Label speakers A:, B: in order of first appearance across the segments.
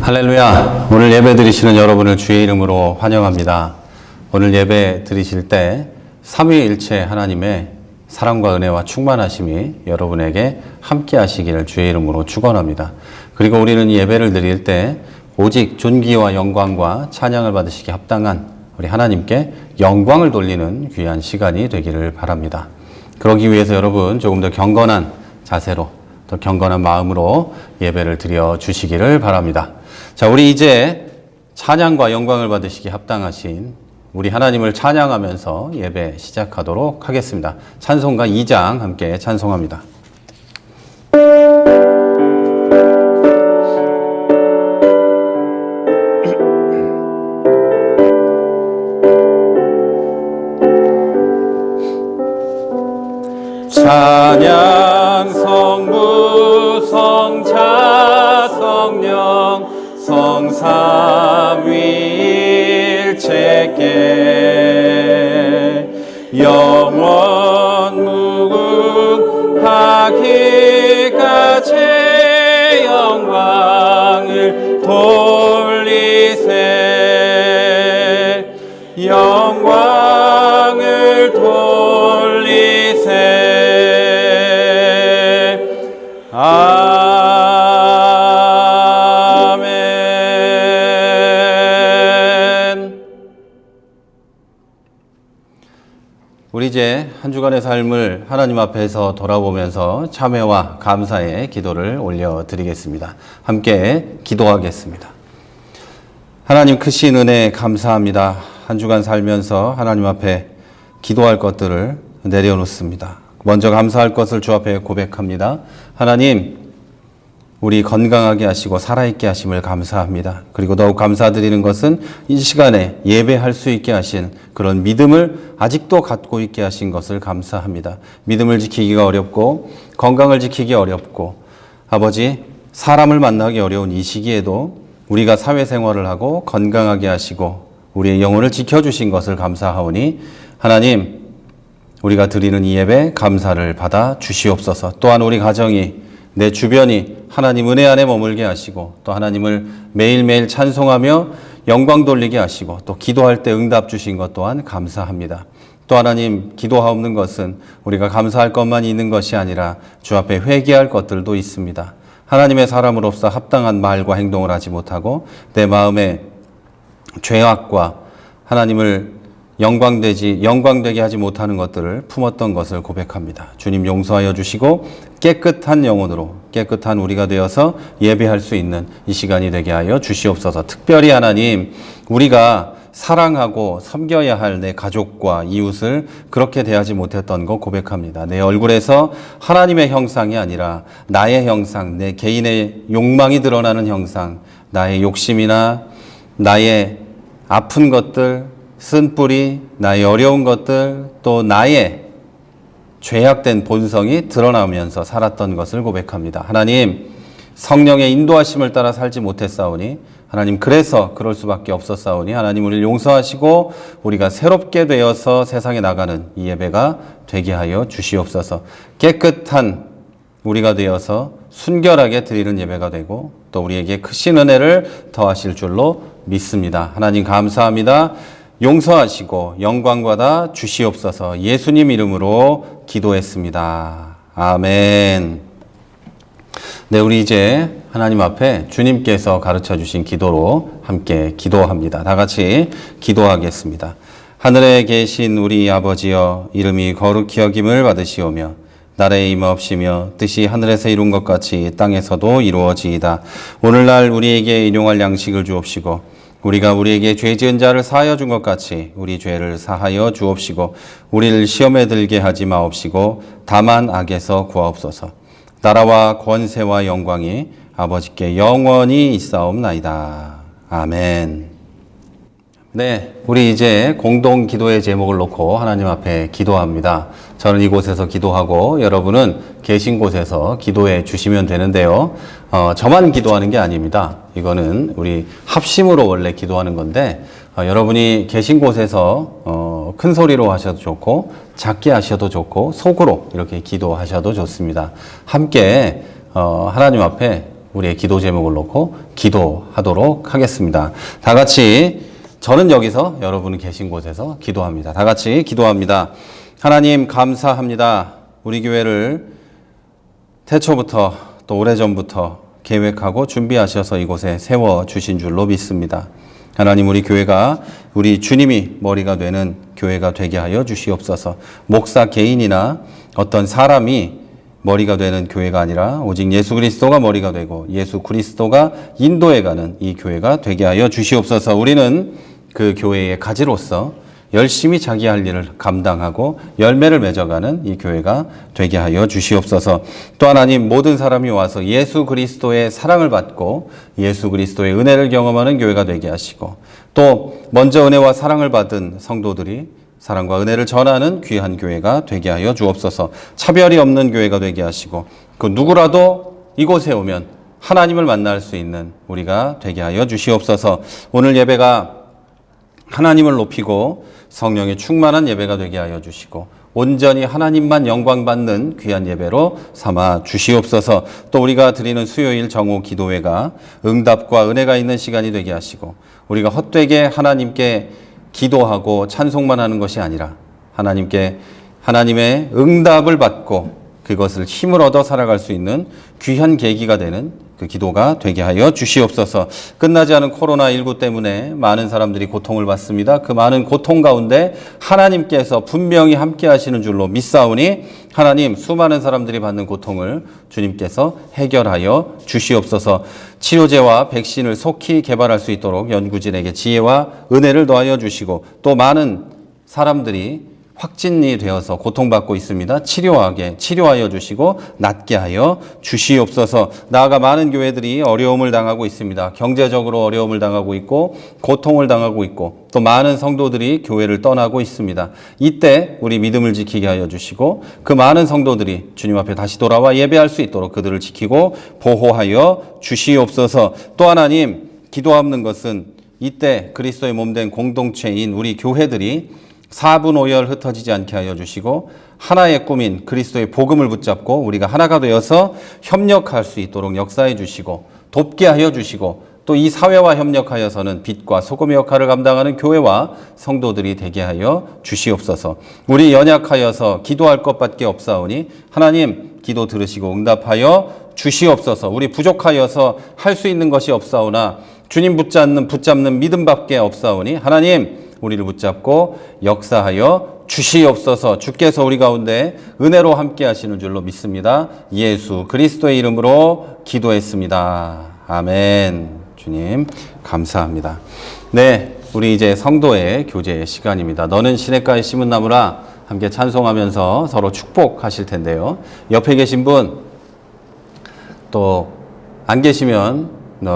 A: 할렐루야. 오늘 예배 드리시는 여러분을 주의 이름으로 환영합니다. 오늘 예배 드리실 때 삼위일체 하나님의 사랑과 은혜와 충만하심이 여러분에게 함께 하시기를 주의 이름으로 축원합니다. 그리고 우리는 예배를 드릴 때 오직 존귀와 영광과 찬양을 받으시기 합당한 우리 하나님께 영광을 돌리는 귀한 시간이 되기를 바랍니다. 그러기 위해서 여러분 조금 더 경건한 자세로 더 경건한 마음으로 예배를 드려 주시기를 바랍니다. 자, 우리 이제 찬양과 영광을 받으시기 합당하신 우리 하나님을 찬양하면서 예배 시작하도록 하겠습니다. 찬송가 2장 함께 찬송합니다. 찬양 성부 성자 성령 성삼위일체께 영원 무궁하기까지 영광을 돌리세 영광을 돌리세 아멘. 우리 이제 한 주간의 삶을 하나님 앞에서 돌아보면서 참회와 감사의 기도를 올려드리겠습니다. 함께 기도하겠습니다. 하나님 크신 은혜 감사합니다. 한 주간 살면서 하나님 앞에 기도할 것들을 내려놓습니다. 먼저 감사할 것을 주 앞에 고백합니다. 하나님, 우리 건강하게 하시고 살아있게 하심을 감사합니다. 그리고 더욱 감사드리는 것은 이 시간에 예배할 수 있게 하신 그런 믿음을 아직도 갖고 있게 하신 것을 감사합니다. 믿음을 지키기가 어렵고 건강을 지키기 어렵고 아버지 사람을 만나기 어려운 이 시기에도 우리가 사회생활을 하고 건강하게 하시고 우리의 영혼을 지켜주신 것을 감사하오니 하나님, 우리가 드리는 이 예배 감사를 받아 주시옵소서. 또한 우리 가정이 내 주변이 하나님 은혜 안에 머물게 하시고 또 하나님을 매일매일 찬송하며 영광 돌리게 하시고 또 기도할 때 응답 주신 것 또한 감사합니다. 또 하나님, 기도하옵는 것은 우리가 감사할 것만 있는 것이 아니라 주 앞에 회개할 것들도 있습니다. 하나님의 사람으로서 합당한 말과 행동을 하지 못하고 내 마음에 죄악과 하나님을 영광되게 하지 못하는 것들을 품었던 것을 고백합니다. 주님 용서하여 주시고 깨끗한 영혼으로 깨끗한 우리가 되어서 예배할 수 있는 이 시간이 되게 하여 주시옵소서. 특별히 하나님, 우리가 사랑하고 섬겨야 할 내 가족과 이웃을 그렇게 대하지 못했던 거 고백합니다. 내 얼굴에서 하나님의 형상이 아니라 나의 형상, 내 개인의 욕망이 드러나는 형상, 나의 욕심이나 나의 아픈 것들, 쓴뿌리, 나의 어려운 것들, 또 나의 죄악된 본성이 드러나면서 살았던 것을 고백합니다. 하나님, 성령의 인도하심을 따라 살지 못했사오니 하나님, 그래서 그럴 수밖에 없었사오니 하나님, 우리를 용서하시고 우리가 새롭게 되어서 세상에 나가는 이 예배가 되게 하여 주시옵소서. 깨끗한 우리가 되어서 순결하게 드리는 예배가 되고 또 우리에게 크신 은혜를 더하실 줄로 믿습니다. 하나님 감사합니다. 용서하시고 영광 받아 주시옵소서. 예수님 이름으로 기도했습니다. 아멘. 네, 우리 이제 하나님 앞에 주님께서 가르쳐 주신 기도로 함께 기도합니다. 다 같이 기도하겠습니다. 하늘에 계신 우리 아버지여, 이름이 거룩히 여김을 받으시오며 나라의 임하옵시며 뜻이 하늘에서 이룬 것 같이 땅에서도 이루어지이다. 오늘날 우리에게 일용할 양식을 주옵시고 우리가 우리에게 죄 지은 자를 사하여 준 것 같이 우리 죄를 사하여 주옵시고 우리를 시험에 들게 하지 마옵시고 다만 악에서 구하옵소서. 나라와 권세와 영광이 아버지께 영원히 있사옵나이다. 아멘. 네, 우리 이제 공동 기도의 제목을 놓고 하나님 앞에 기도합니다. 저는 이곳에서 기도하고 여러분은 계신 곳에서 기도해 주시면 되는데요. 저만 기도하는 게 아닙니다. 이거는 우리 합심으로 원래 기도하는 건데 여러분이 계신 곳에서 큰 소리로 하셔도 좋고 작게 하셔도 좋고 속으로 이렇게 기도하셔도 좋습니다. 함께 하나님 앞에 우리의 기도 제목을 놓고 기도하도록 하겠습니다. 다 같이 저는 여기서 여러분이 계신 곳에서 기도합니다. 다 같이 기도합니다. 하나님 감사합니다. 우리 교회를 태초부터 또 오래전부터 계획하고 준비하셔서 이곳에 세워주신 줄로 믿습니다. 하나님 우리 교회가 우리 주님이 머리가 되는 교회가 되게 하여 주시옵소서. 목사 개인이나 어떤 사람이 머리가 되는 교회가 아니라 오직 예수 그리스도가 머리가 되고 예수 그리스도가 인도해가는 이 교회가 되게 하여 주시옵소서. 우리는 그 교회의 가지로서 열심히 자기 할 일을 감당하고 열매를 맺어가는 이 교회가 되게 하여 주시옵소서. 또 하나님 모든 사람이 와서 예수 그리스도의 사랑을 받고 예수 그리스도의 은혜를 경험하는 교회가 되게 하시고 또 먼저 은혜와 사랑을 받은 성도들이 사랑과 은혜를 전하는 귀한 교회가 되게 하여 주옵소서. 차별이 없는 교회가 되게 하시고 그 누구라도 이곳에 오면 하나님을 만날 수 있는 우리가 되게 하여 주시옵소서. 오늘 예배가 하나님을 높이고 성령의 충만한 예배가 되게 하여 주시고 온전히 하나님만 영광 받는 귀한 예배로 삼아 주시옵소서. 또 우리가 드리는 수요일 정오 기도회가 응답과 은혜가 있는 시간이 되게 하시고 우리가 헛되게 하나님께 기도하고 찬송만 하는 것이 아니라 하나님께 하나님의 응답을 받고 그것을 힘을 얻어 살아갈 수 있는 귀한 계기가 되는 그 기도가 되게 하여 주시옵소서. 끝나지 않은 코로나19 때문에 많은 사람들이 고통을 받습니다. 그 많은 고통 가운데 하나님께서 분명히 함께 하시는 줄로 믿사오니 하나님 수많은 사람들이 받는 고통을 주님께서 해결하여 주시옵소서. 치료제와 백신을 속히 개발할 수 있도록 연구진에게 지혜와 은혜를 더하여 주시고 또 많은 사람들이 확진이 되어서 고통받고 있습니다. 치료하여 주시고 낫게 하여 주시옵소서. 나아가 많은 교회들이 어려움을 당하고 있습니다. 경제적으로 어려움을 당하고 있고 고통을 당하고 있고 또 많은 성도들이 교회를 떠나고 있습니다. 이때 우리 믿음을 지키게 하여 주시고 그 많은 성도들이 주님 앞에 다시 돌아와 예배할 수 있도록 그들을 지키고 보호하여 주시옵소서. 또 하나님 기도하는 것은 이때 그리스도의 몸된 공동체인 우리 교회들이 사분오열 흩어지지 않게 하여 주시고 하나의 꿈인 그리스도의 복음을 붙잡고 우리가 하나가 되어서 협력할 수 있도록 역사해 주시고 돕게 하여 주시고 또 이 사회와 협력하여서는 빛과 소금의 역할을 감당하는 교회와 성도들이 되게 하여 주시옵소서. 우리 연약하여서 기도할 것밖에 없사오니 하나님 기도 들으시고 응답하여 주시옵소서. 우리 부족하여서 할 수 있는 것이 없사오나 주님 붙잡는 믿음밖에 없사오니 하나님 우리를 붙잡고 역사하여 주시옵소서. 주께서 우리 가운데 은혜로 함께 하시는 줄로 믿습니다. 예수 그리스도의 이름으로 기도했습니다. 아멘. 주님 감사합니다. 네, 우리 이제 성도의 교제 시간입니다. 너는 시냇가에 심은 나무라 함께 찬송하면서 서로 축복하실 텐데요. 옆에 계신 분 또 안 계시면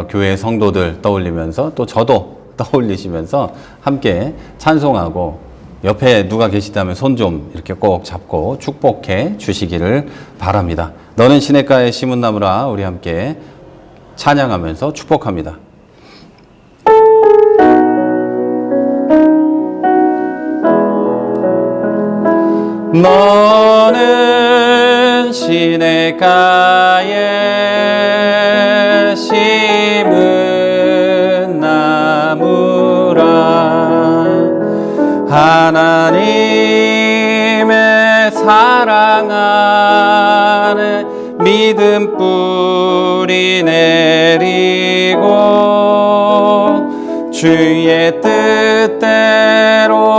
A: 교회 성도들 떠올리면서 또 저도 떠올리시면서 함께 찬송하고 옆에 누가 계시다면 손 좀 이렇게 꼭 잡고 축복해 주시기를 바랍니다. 너는 시냇가에 심은 나무라 우리 함께 찬양하면서 축복합니다. 너는 시냇가에 심은 나무라 하나님의 사랑 안에 믿음 뿌리 내리고 주의 뜻대로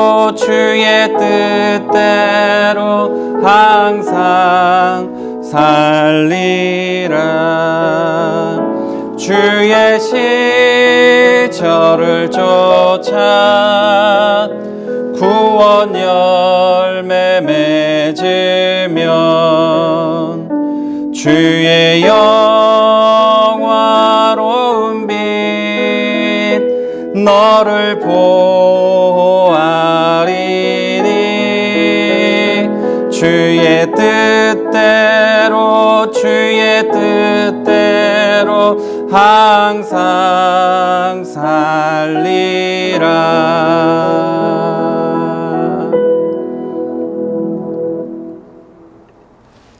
A: 항상 살리라. 주의 시절을 쫓아 구원 열매 맺으면 주의 영화로운 빛 너를 보호하리니 주의 뜻대로 항상 살리라.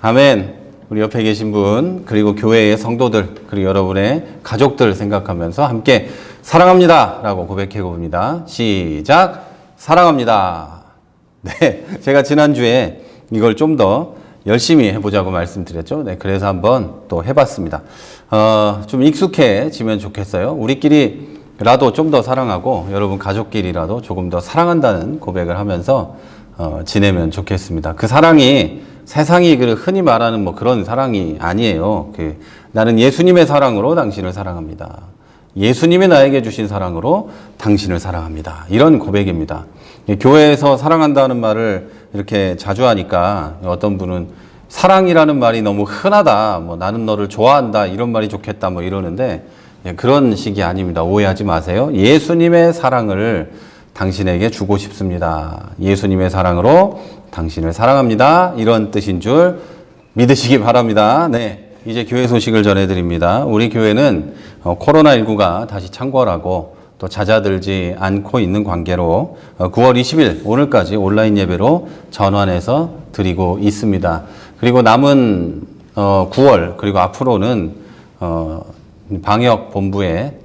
A: 아멘. 우리 옆에 계신 분, 그리고 교회의 성도들, 그리고 여러분의 가족들 생각하면서 함께 사랑합니다 라고 고백해 봅니다. 시작! 사랑합니다. 네, 제가 지난주에 이걸 좀 더 열심히 해보자고 말씀드렸죠. 네, 그래서 한번 또 해봤습니다. 좀 익숙해지면 좋겠어요. 우리끼리라도 좀 더 사랑하고 여러분 가족끼리라도 조금 더 사랑한다는 고백을 하면서 지내면 좋겠습니다. 그 사랑이 세상이 흔히 말하는 뭐 그런 사랑이 아니에요. 나는 예수님의 사랑으로 당신을 사랑합니다. 예수님이 나에게 주신 사랑으로 당신을 사랑합니다. 이런 고백입니다. 교회에서 사랑한다는 말을 이렇게 자주 하니까 어떤 분은 사랑이라는 말이 너무 흔하다. 뭐 나는 너를 좋아한다. 이런 말이 좋겠다. 뭐 이러는데 그런 식이 아닙니다. 오해하지 마세요. 예수님의 사랑을 당신에게 주고 싶습니다. 예수님의 사랑으로 당신을 사랑합니다. 이런 뜻인 줄 믿으시기 바랍니다. 네, 이제 교회 소식을 전해드립니다. 우리 교회는 코로나19가 다시 창궐하고 또 잦아들지 않고 있는 관계로 9월 20일 오늘까지 온라인 예배로 전환해서 드리고 있습니다. 그리고 남은 9월 그리고 앞으로는 방역본부의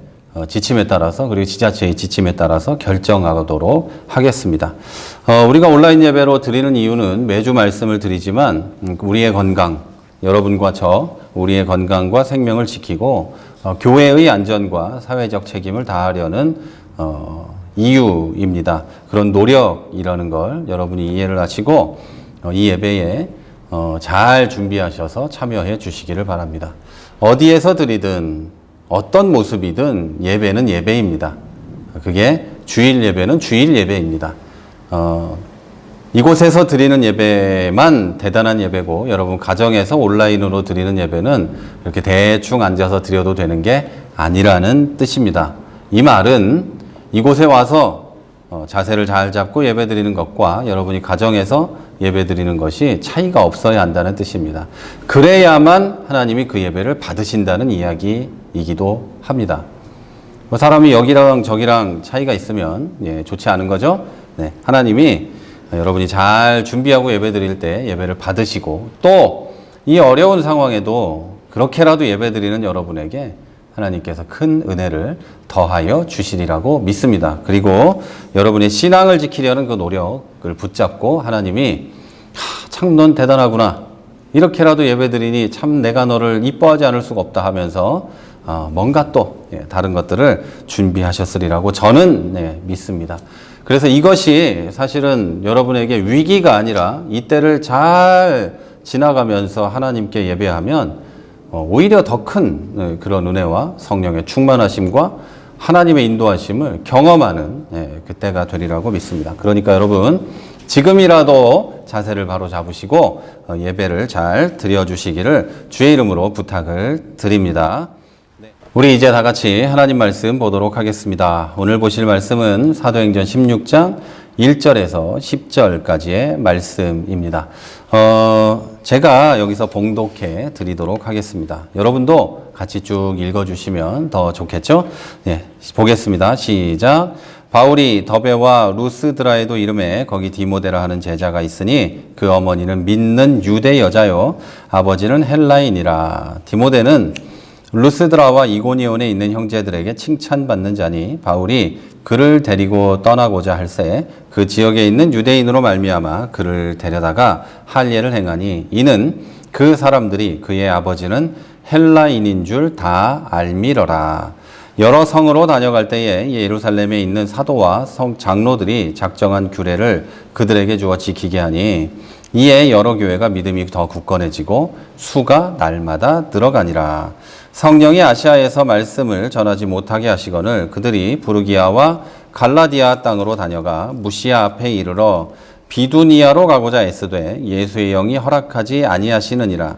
A: 지침에 따라서 그리고 지자체의 지침에 따라서 결정하도록 하겠습니다. 우리가 온라인 예배로 드리는 이유는 매주 말씀을 드리지만 우리의 건강, 여러분과 우리의 건강과 생명을 지키고 교회의 안전과 사회적 책임을 다하려는 이유입니다. 그런 노력이라는 걸 여러분이 이해를 하시고 이 예배에 잘 준비하셔서 참여해 주시기를 바랍니다. 어디에서 드리든 어떤 모습이든 예배는 예배입니다. 그게 주일 예배는 주일 예배입니다. 이곳에서 드리는 예배만 대단한 예배고 여러분 가정에서 온라인으로 드리는 예배는 이렇게 대충 앉아서 드려도 되는 게 아니라는 뜻입니다. 이 말은 이곳에 와서 자세를 잘 잡고 예배 드리는 것과 여러분이 가정에서 예배 드리는 것이 차이가 없어야 한다는 뜻입니다. 그래야만 하나님이 그 예배를 받으신다는 이야기이기도 합니다. 뭐 사람이 여기랑 저기랑 차이가 있으면 좋지 않은 거죠. 네, 하나님이 여러분이 잘 준비하고 예배 드릴 때 예배를 받으시고 또 이 어려운 상황에도 그렇게라도 예배 드리는 여러분에게 하나님께서 큰 은혜를 더하여 주시리라고 믿습니다. 그리고 여러분의 신앙을 지키려는 그 노력을 붙잡고 하나님이 참 넌 대단하구나. 이렇게라도 예배 드리니 참 내가 너를 이뻐하지 않을 수가 없다 하면서 뭔가 또 다른 것들을 준비하셨으리라고 저는 믿습니다. 그래서 이것이 사실은 여러분에게 위기가 아니라 이때를 잘 지나가면서 하나님께 예배하면 오히려 더 큰 그런 은혜와 성령의 충만하심과 하나님의 인도하심을 경험하는 그때가 되리라고 믿습니다. 그러니까 여러분 지금이라도 자세를 바로 잡으시고 예배를 잘 드려주시기를 주의 이름으로 부탁을 드립니다. 우리 이제 다 같이 하나님 말씀 보도록 하겠습니다. 오늘 보실 말씀은 사도행전 16장 1절에서 10절까지의 말씀입니다. 제가 여기서 봉독해 드리도록 하겠습니다. 여러분도 같이 쭉 읽어주시면 더 좋겠죠? 네, 보겠습니다. 시작. 바울이 더베와 루스드라에도 이름에 거기 디모데라 하는 제자가 있으니 그 어머니는 믿는 유대 여자요 아버지는 헬라인이라. 디모데는 루스드라와 이고니온에 있는 형제들에게 칭찬받는 자니 바울이 그를 데리고 떠나고자 할새 그 지역에 있는 유대인으로 말미암아 그를 데려다가 할례를 행하니 이는 그 사람들이 그의 아버지는 헬라인인 줄 다 알미러라. 여러 성으로 다녀갈 때에 예루살렘에 있는 사도와 성 장로들이 작정한 규례를 그들에게 주어 지키게 하니 이에 여러 교회가 믿음이 더 굳건해지고 수가 날마다 늘어가니라. 성령이 아시아에서 말씀을 전하지 못하게 하시거늘 그들이 부르기아와 갈라디아 땅으로 다녀가 무시아 앞에 이르러 비두니아로 가고자 애쓰되 예수의 영이 허락하지 아니하시느니라.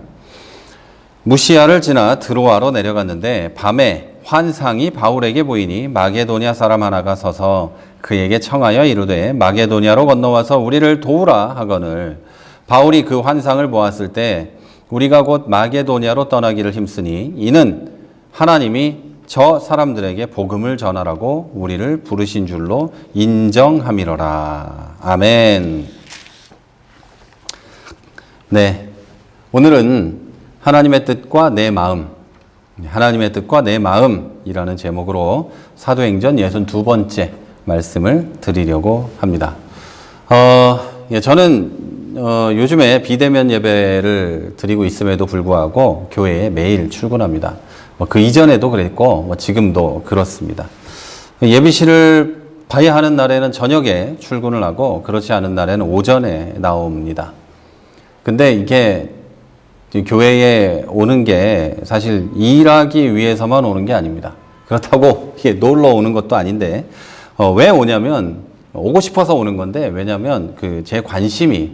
A: 무시아를 지나 드로아로 내려갔는데 밤에 환상이 바울에게 보이니 마게도냐 사람 하나가 서서 그에게 청하여 이르되 마게도냐로 건너와서 우리를 도우라 하거늘 바울이 그 환상을 보았을 때 우리가 곧 마게도냐로 떠나기를 힘쓰니 이는 하나님이 저 사람들에게 복음을 전하라고 우리를 부르신 줄로 인정함이로라. 아멘. 네, 오늘은 하나님의 뜻과 내 마음, 하나님의 뜻과 내 마음이라는 제목으로 사도행전 62번째 말씀을 드리려고 합니다. 저는 요즘에 비대면 예배를 드리고 있음에도 불구하고 교회에 매일 출근합니다. 그 이전에도 그랬고 지금도 그렇습니다. 예비실을 봐야 하는 날에는 저녁에 출근을 하고 그렇지 않은 날에는 오전에 나옵니다. 근데 이게 교회에 오는 게 사실 일하기 위해서만 오는 게 아닙니다. 그렇다고 이게 놀러 오는 것도 아닌데 왜 오냐면 오고 싶어서 오는 건데, 왜냐면 제 관심이,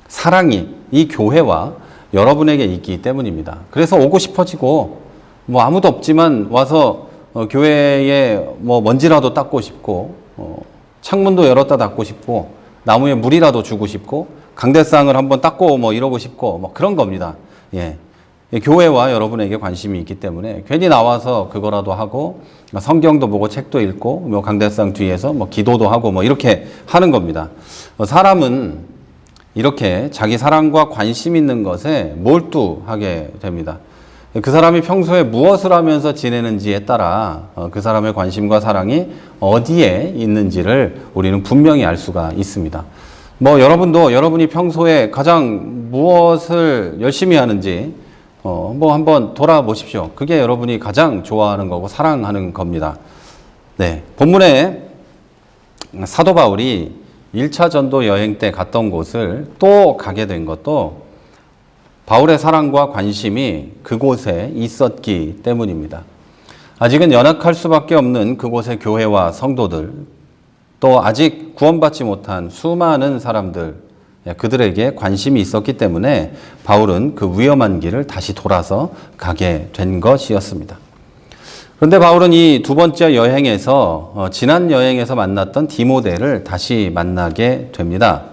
A: 사랑이 이 교회와 여러분에게 있기 때문입니다. 그래서 오고 싶어지고 아무도 없지만 와서 교회에 먼지라도 닦고 싶고 창문도 열었다 닫고 싶고 나무에 물이라도 주고 싶고 강대상을 한번 닦고 이러고 싶고 그런 겁니다. 예. 교회와 여러분에게 관심이 있기 때문에 괜히 나와서 그거라도 하고 성경도 보고 책도 읽고 강대상 뒤에서 기도도 하고 이렇게 하는 겁니다. 사람은 이렇게 자기 사랑과 관심 있는 것에 몰두하게 됩니다. 그 사람이 평소에 무엇을 하면서 지내는지에 따라 그 사람의 관심과 사랑이 어디에 있는지를 우리는 분명히 알 수가 있습니다. 여러분도 여러분이 평소에 가장 무엇을 열심히 하는지 한번 돌아보십시오. 그게 여러분이 가장 좋아하는 거고 사랑하는 겁니다. 네. 본문에 사도 바울이 1차 전도 여행 때 갔던 곳을 또 가게 된 것도 바울의 사랑과 관심이 그곳에 있었기 때문입니다. 아직은 연약할 수밖에 없는 그곳의 교회와 성도들, 또 아직 구원받지 못한 수많은 사람들, 그들에게 관심이 있었기 때문에 바울은 그 위험한 길을 다시 돌아서 가게 된 것이었습니다. 그런데 바울은 이 두 번째 여행에서 지난 여행에서 만났던 디모데를 다시 만나게 됩니다.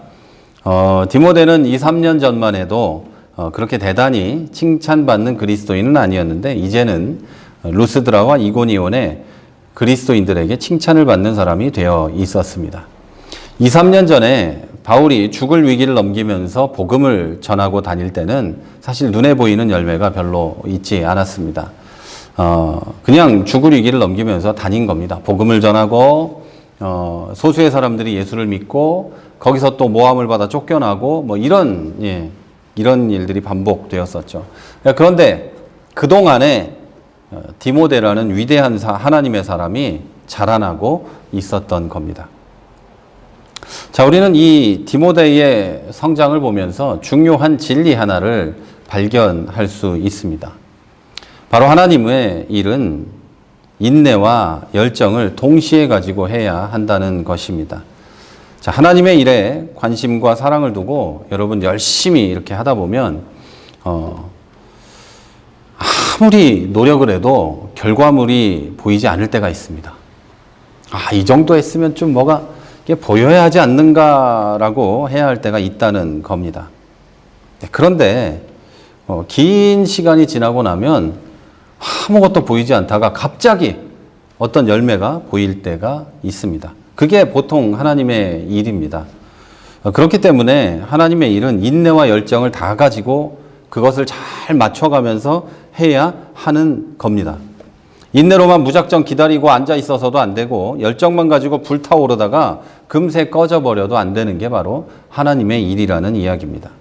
A: 디모데는 2, 3년 전만 해도 그렇게 대단히 칭찬받는 그리스도인은 아니었는데 이제는 루스드라와 이고니온의 그리스도인들에게 칭찬을 받는 사람이 되어 있었습니다. 2, 3년 전에 바울이 죽을 위기를 넘기면서 복음을 전하고 다닐 때는 사실 눈에 보이는 열매가 별로 있지 않았습니다. 그냥 죽을 위기를 넘기면서 다닌 겁니다. 복음을 전하고 소수의 사람들이 예수를 믿고 거기서 또 모함을 받아 쫓겨나고 이런 일들이 반복되었었죠. 그런데 그동안에 디모데라는 위대한 하나님의 사람이 자라나고 있었던 겁니다. 자, 우리는 이 디모데의 성장을 보면서 중요한 진리 하나를 발견할 수 있습니다. 바로 하나님의 일은 인내와 열정을 동시에 가지고 해야 한다는 것입니다. 자, 하나님의 일에 관심과 사랑을 두고 여러분 열심히 이렇게 하다 보면 아무리 노력을 해도 결과물이 보이지 않을 때가 있습니다. 이 정도 했으면 좀 뭐가 보여야 하지 않는가라고 해야 할 때가 있다는 겁니다. 그런데 긴 시간이 지나고 나면 아무것도 보이지 않다가 갑자기 어떤 열매가 보일 때가 있습니다. 그게 보통 하나님의 일입니다. 그렇기 때문에 하나님의 일은 인내와 열정을 다 가지고 그것을 잘 맞춰가면서 해야 하는 겁니다. 인내로만 무작정 기다리고 앉아 있어서도 안 되고 열정만 가지고 불타오르다가 금세 꺼져버려도 안 되는 게 바로 하나님의 일이라는 이야기입니다.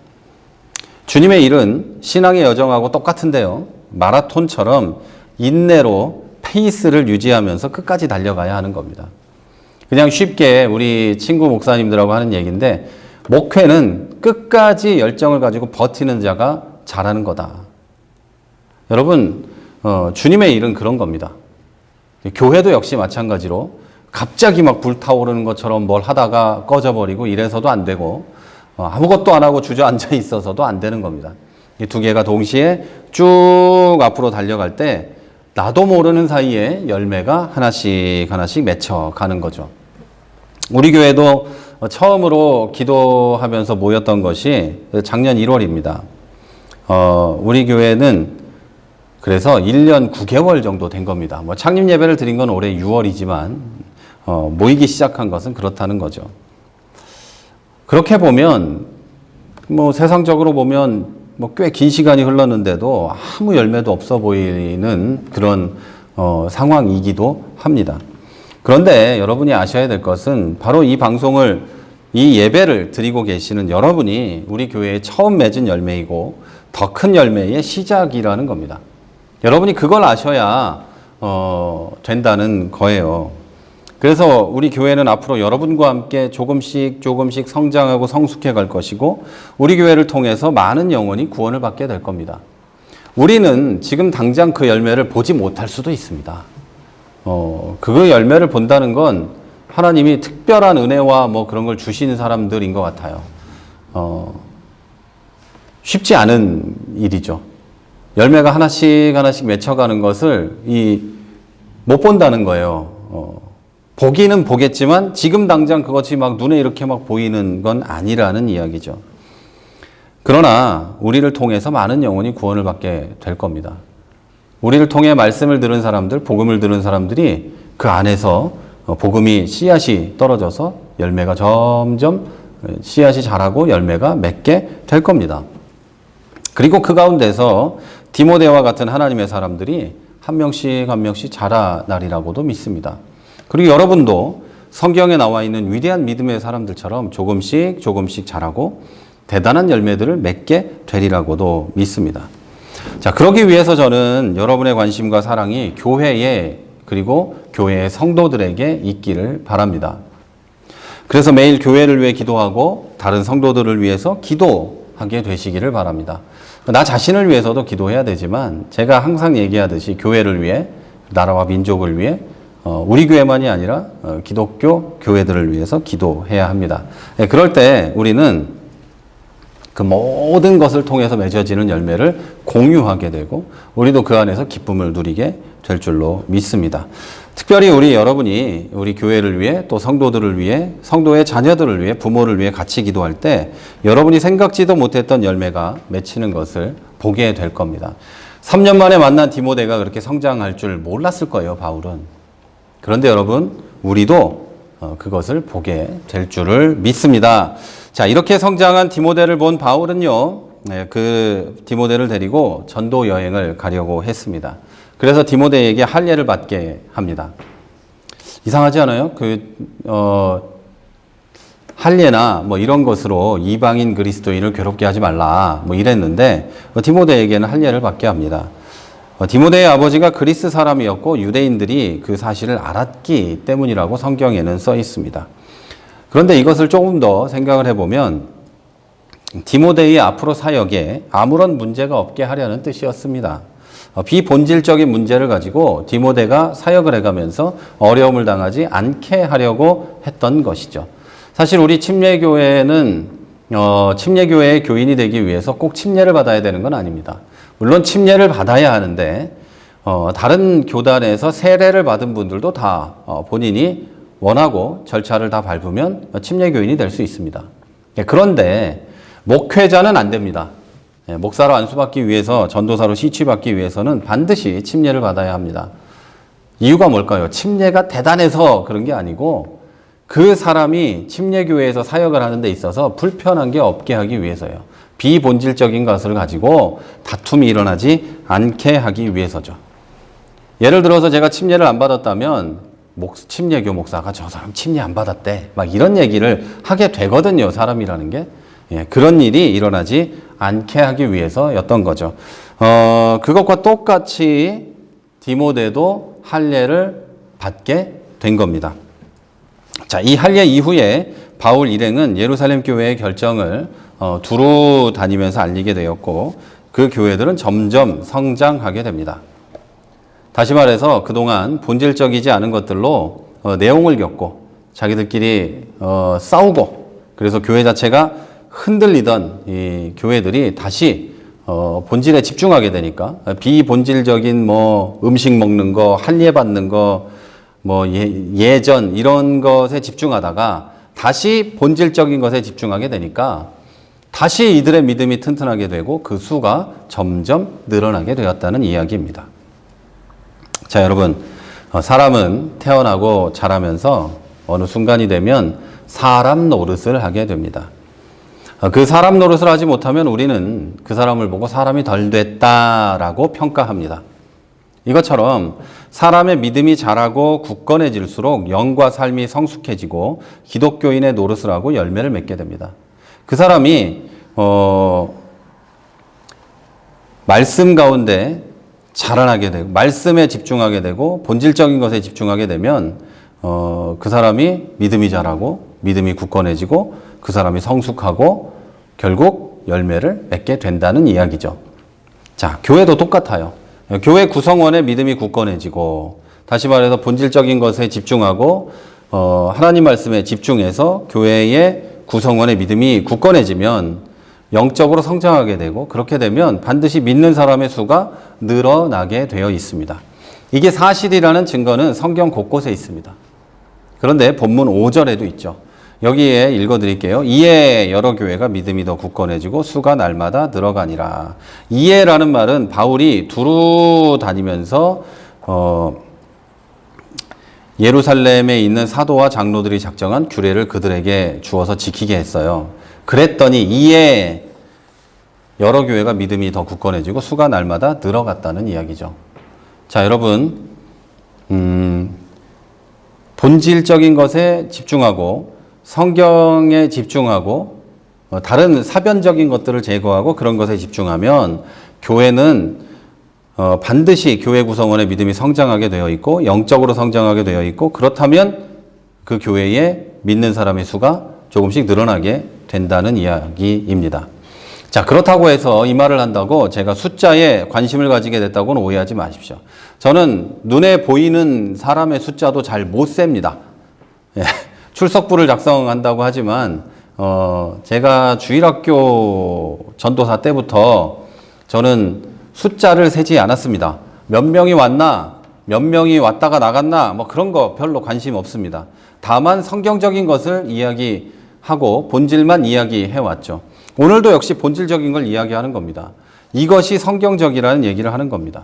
A: 주님의 일은 신앙의 여정하고 똑같은데요. 마라톤처럼 인내로 페이스를 유지하면서 끝까지 달려가야 하는 겁니다. 그냥 쉽게 우리 친구 목사님들하고 하는 얘기인데 목회는 끝까지 열정을 가지고 버티는 자가 잘하는 거다. 여러분, 주님의 일은 그런 겁니다. 교회도 역시 마찬가지로 갑자기 막 불타오르는 것처럼 뭘 하다가 꺼져버리고 이래서도 안 되고 아무것도 안 하고 주저앉아 있어서도 안 되는 겁니다. 이 두 개가 동시에 쭉 앞으로 달려갈 때 나도 모르는 사이에 열매가 하나씩 하나씩 맺혀가는 거죠. 우리 교회도 처음으로 기도하면서 모였던 것이 작년 1월입니다. 우리 교회는 그래서 1년 9개월 정도 된 겁니다. 창립 예배를 드린 건 올해 6월이지만 모이기 시작한 것은 그렇다는 거죠. 그렇게 보면 세상적으로 보면 뭐 꽤 긴 시간이 흘렀는데도 아무 열매도 없어 보이는 그런 상황이기도 합니다. 그런데 여러분이 아셔야 될 것은 바로 이 방송을, 이 예배를 드리고 계시는 여러분이 우리 교회에 처음 맺은 열매이고 더 큰 열매의 시작이라는 겁니다. 여러분이 그걸 아셔야 된다는 거예요. 그래서 우리 교회는 앞으로 여러분과 함께 조금씩 성장하고 성숙해 갈 것이고 우리 교회를 통해서 많은 영혼이 구원을 받게 될 겁니다. 우리는 지금 당장 그 열매를 보지 못할 수도 있습니다. 그 열매를 본다는 건 하나님이 특별한 은혜와 뭐 그런 걸 주시는 사람들인 것 같아요. 쉽지 않은 일이죠. 열매가 하나씩 맺혀가는 것을 못 본다는 거예요. 보기는 보겠지만 지금 당장 그것이 막 눈에 이렇게 막 보이는 건 아니라는 이야기죠. 그러나 우리를 통해서 많은 영혼이 구원을 받게 될 겁니다. 우리를 통해 말씀을 들은 사람들, 복음을 들은 사람들이 그 안에서 복음이 씨앗이 떨어져서 열매가 점점 씨앗이 자라고 열매가 맺게 될 겁니다. 그리고 그 가운데서 디모데와 같은 하나님의 사람들이 한 명씩 자라나리라고도 믿습니다. 그리고 여러분도 성경에 나와 있는 위대한 믿음의 사람들처럼 조금씩 자라고 대단한 열매들을 맺게 되리라고도 믿습니다. 자, 그러기 위해서 저는 여러분의 관심과 사랑이 교회에 그리고 교회의 성도들에게 있기를 바랍니다. 그래서 매일 교회를 위해 기도하고 다른 성도들을 위해서 기도하게 되시기를 바랍니다. 나 자신을 위해서도 기도해야 되지만 제가 항상 얘기하듯이 교회를 위해, 나라와 민족을 위해, 우리 교회만이 아니라 기독교 교회들을 위해서 기도해야 합니다. 그럴 때 우리는 그 모든 것을 통해서 맺어지는 열매를 공유하게 되고 우리도 그 안에서 기쁨을 누리게 될 줄로 믿습니다. 특별히 여러분이 우리 교회를 위해 또 성도들을 위해 성도의 자녀들을 위해 부모를 위해 같이 기도할 때 여러분이 생각지도 못했던 열매가 맺히는 것을 보게 될 겁니다. 3년 만에 만난 디모데가 그렇게 성장할 줄 몰랐을 거예요, 바울은. 그런데 여러분, 우리도 그것을 보게 될 줄을 믿습니다. 자, 이렇게 성장한 디모데를 본 바울은요, 그 디모데를 데리고 전도 여행을 가려고 했습니다. 그래서 디모데에게 할례를 받게 합니다. 이상하지 않아요? 할례나 뭐 이런 것으로 이방인 그리스도인을 괴롭게 하지 말라 뭐 이랬는데 디모데에게는 할례를 받게 합니다. 디모데의 아버지가 그리스 사람이었고 유대인들이 그 사실을 알았기 때문이라고 성경에는 써 있습니다. 그런데 이것을 조금 더 생각을 해보면 디모데의 앞으로 사역에 아무런 문제가 없게 하려는 뜻이었습니다. 비본질적인 문제를 가지고 디모데가 사역을 해가면서 어려움을 당하지 않게 하려고 했던 것이죠. 사실 우리 침례교회는 침례교회의 교인이 되기 위해서 꼭 침례를 받아야 되는 건 아닙니다. 물론 침례를 받아야 하는데 다른 교단에서 세례를 받은 분들도 다 본인이 원하고 절차를 다 밟으면 침례교인이 될 수 있습니다. 그런데 목회자는 안 됩니다. 목사로 안수받기 위해서, 전도사로 시취받기 위해서는 반드시 침례를 받아야 합니다. 이유가 뭘까요? 침례가 대단해서 그런 게 아니고 그 사람이 침례교회에서 사역을 하는 데 있어서 불편한 게 없게 하기 위해서요. 비본질적인 것을 가지고 다툼이 일어나지 않게 하기 위해서죠. 예를 들어서 제가 침례를 안 받았다면 침례교 목사가 저 사람 침례 안 받았대 막 이런 얘기를 하게 되거든요. 사람이라는 게. 그런 일이 일어나지 않게 하기 위해서였던 거죠. 그것과 똑같이 디모데도 할례를 받게 된 겁니다. 자, 이 할례 이후에 바울 일행은 예루살렘 교회의 결정을 두루 다니면서 알리게 되었고 그 교회들은 점점 성장하게 됩니다. 다시 말해서 그동안 본질적이지 않은 것들로 내용을 겪고 자기들끼리 싸우고 그래서 교회 자체가 흔들리던 이 교회들이 다시 본질에 집중하게 되니까 비본질적인 뭐 음식 먹는 거, 할례 받는 거, 뭐 예전 이런 것에 집중하다가 다시 본질적인 것에 집중하게 되니까 다시 이들의 믿음이 튼튼하게 되고 그 수가 점점 늘어나게 되었다는 이야기입니다. 자, 여러분, 사람은 태어나고 자라면서 어느 순간이 되면 사람 노릇을 하게 됩니다. 그 사람 노릇을 하지 못하면 우리는 그 사람을 보고 사람이 덜 됐다라고 평가합니다. 이것처럼 사람의 믿음이 자라고 굳건해질수록 영과 삶이 성숙해지고 기독교인의 노릇을 하고 열매를 맺게 됩니다. 그 사람이 말씀 가운데 자라나게 되고 말씀에 집중하게 되고 본질적인 것에 집중하게 되면 그 사람이 믿음이 자라고 믿음이 굳건해지고 그 사람이 성숙하고 결국 열매를 맺게 된다는 이야기죠. 자, 교회도 똑같아요. 교회 구성원의 믿음이 굳건해지고 다시 말해서 본질적인 것에 집중하고 하나님 말씀에 집중해서 교회의 구성원의 믿음이 굳건해지면 영적으로 성장하게 되고 그렇게 되면 반드시 믿는 사람의 수가 늘어나게 되어 있습니다. 이게 사실이라는 증거는 성경 곳곳에 있습니다. 그런데 본문 5절에도 있죠. 여기에 읽어드릴게요. 이에 여러 교회가 믿음이 더 굳건해지고 수가 날마다 늘어가니라. 이에라는 말은 바울이 두루 다니면서 예루살렘에 있는 사도와 장로들이 작정한 규례를 그들에게 주어서 지키게 했어요. 그랬더니 이에 여러 교회가 믿음이 더 굳건해지고 수가 날마다 늘어갔다는 이야기죠. 자, 여러분, 본질적인 것에 집중하고 성경에 집중하고 다른 사변적인 것들을 제거하고 그런 것에 집중하면 교회는 반드시 교회 구성원의 믿음이 성장하게 되어 있고 영적으로 성장하게 되어 있고 그렇다면 그 교회에 믿는 사람의 수가 조금씩 늘어나게 된다는 이야기입니다. 자, 그렇다고 해서 이 말을 한다고 제가 숫자에 관심을 가지게 됐다고는 오해하지 마십시오. 저는 눈에 보이는 사람의 숫자도 잘 못 셉니다. 예, 출석부를 작성한다고 하지만 제가 주일학교 전도사 때부터 저는 숫자를 세지 않았습니다. 몇 명이 왔나, 몇 명이 왔다가 나갔나 뭐 그런 거 별로 관심 없습니다. 다만 성경적인 것을 이야기하고 본질만 이야기해 왔죠. 오늘도 역시 본질적인 걸 이야기하는 겁니다. 이것이 성경적이라는 얘기를 하는 겁니다.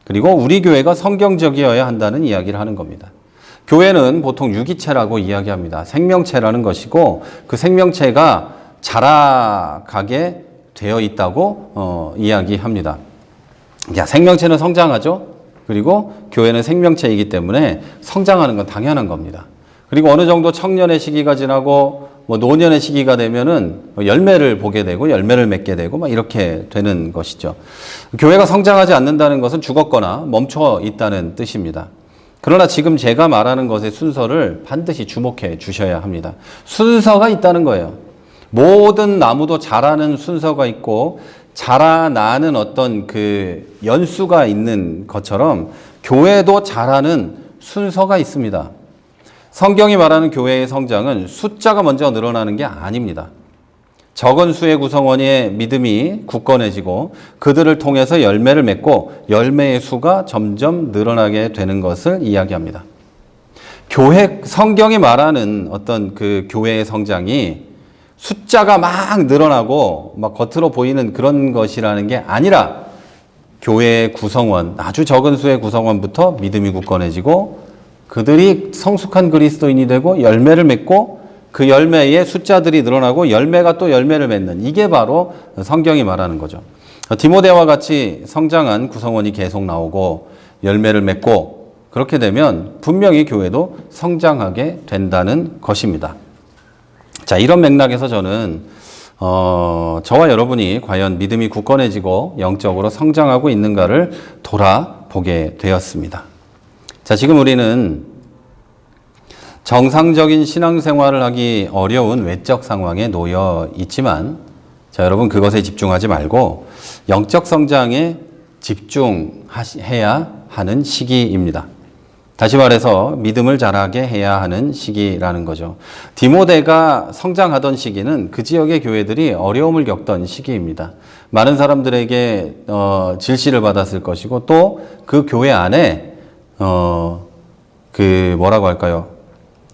A: 그리고 우리 교회가 성경적이어야 한다는 이야기를 하는 겁니다. 교회는 보통 유기체라고 이야기합니다. 생명체라는 것이고 그 생명체가 자라가게 되어 있다고 이야기합니다. 야, 생명체는 성장하죠. 그리고 교회는 생명체이기 때문에 성장하는 건 당연한 겁니다. 그리고 어느 정도 청년의 시기가 지나고 노년의 시기가 되면은 열매를 보게 되고 열매를 맺게 되고 막 이렇게 되는 것이죠. 교회가 성장하지 않는다는 것은 죽었거나 멈춰 있다는 뜻입니다. 그러나 지금 제가 말하는 것의 순서를 반드시 주목해 주셔야 합니다. 순서가 있다는 거예요. 모든 나무도 자라는 순서가 있고 자라나는 어떤 그 연수가 있는 것처럼 교회도 자라는 순서가 있습니다. 성경이 말하는 교회의 성장은 숫자가 먼저 늘어나는 게 아닙니다. 적은 수의 구성원의 믿음이 굳건해지고 그들을 통해서 열매를 맺고 열매의 수가 점점 늘어나게 되는 것을 이야기합니다. 성경이 말하는 어떤 그 교회의 성장이 숫자가 막 늘어나고 막 겉으로 보이는 그런 것이라는 게 아니라 교회의 구성원, 아주 적은 수의 구성원부터 믿음이 굳건해지고 그들이 성숙한 그리스도인이 되고 열매를 맺고 그 열매의 숫자들이 늘어나고 열매가 또 열매를 맺는 이게 바로 성경이 말하는 거죠. 디모데와 같이 성장한 구성원이 계속 나오고 열매를 맺고 그렇게 되면 분명히 교회도 성장하게 된다는 것입니다. 자, 이런 맥락에서 저는 저와 여러분이 과연 믿음이 굳건해지고 영적으로 성장하고 있는가를 돌아보게 되었습니다. 자, 지금 우리는 정상적인 신앙생활을 하기 어려운 외적 상황에 놓여 있지만 자, 여러분 그것에 집중하지 말고 영적 성장에 집중해야 하는 시기입니다. 다시 말해서 믿음을 자라게 해야 하는 시기라는 거죠. 디모데가 성장하던 시기는 그 지역의 교회들이 어려움을 겪던 시기입니다. 많은 사람들에게 질시를 받았을 것이고 또 그 교회 안에 뭐라고 할까요?